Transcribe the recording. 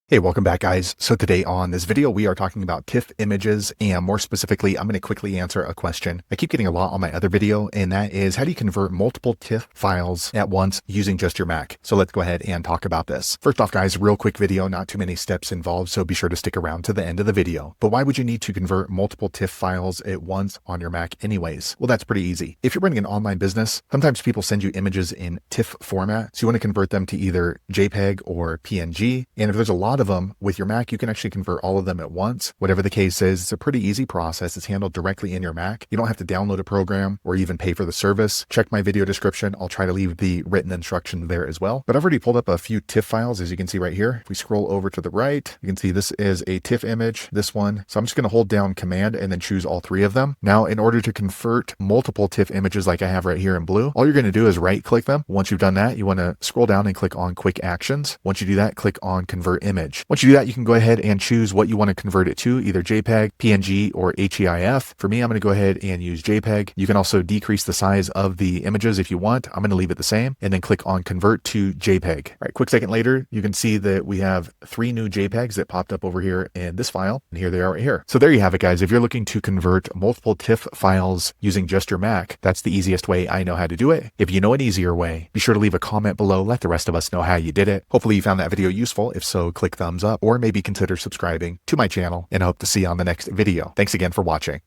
Hey, welcome back guys. So today on this video, we are talking about TIFF images, and more specifically, I'm going to quickly answer a question I keep getting a lot on my other video, and that is how do you convert multiple TIFF files at once using just your Mac? So let's go ahead and talk about this. First off guys, real quick video, not too many steps involved, so be sure to stick around to the end of the video. But why would you need to convert multiple TIFF files at once on your Mac anyways? Well, that's pretty easy. If you're running an online business, sometimes people send you images in TIFF format, so you want to convert them to either JPEG or PNG, and if there's a lot of them with your Mac, you can actually convert all of them at once. Whatever the case is, it's a pretty easy process. It's handled directly in your Mac. You don't have to download a program or even pay for the service. Check my video description. I'll try to leave the written instruction there as well. But I've already pulled up a few TIFF files, as you can see right here. If we scroll over to the right, you can see this is a TIFF image, this one. So I'm just going to hold down Command and then choose all three of them. Now, in order to convert multiple TIFF images like I have right here in blue, all you're going to do is right click them. Once you've done that, you want to scroll down and click on Quick Actions. Once you do that, click on Convert Image. Once you do that, you can go ahead and choose what you want to convert it to, either JPEG, PNG, or HEIF. For me, I'm going to go ahead and use JPEG. You can also decrease the size of the images if you want. I'm going to leave it the same and then click on Convert to JPEG. All right, quick second later, you can see that we have 3 new JPEGs that popped up over here in this file, and here they are right here. So there you have it, guys. If you're looking to convert multiple TIFF files using just your Mac, that's the easiest way I know how to do it. If you know an easier way, be sure to leave a comment below. Let the rest of us know how you did it. Hopefully you found that video useful. If so, click thumbs up or maybe consider subscribing to my channel, and I hope to see you on the next video. Thanks again for watching.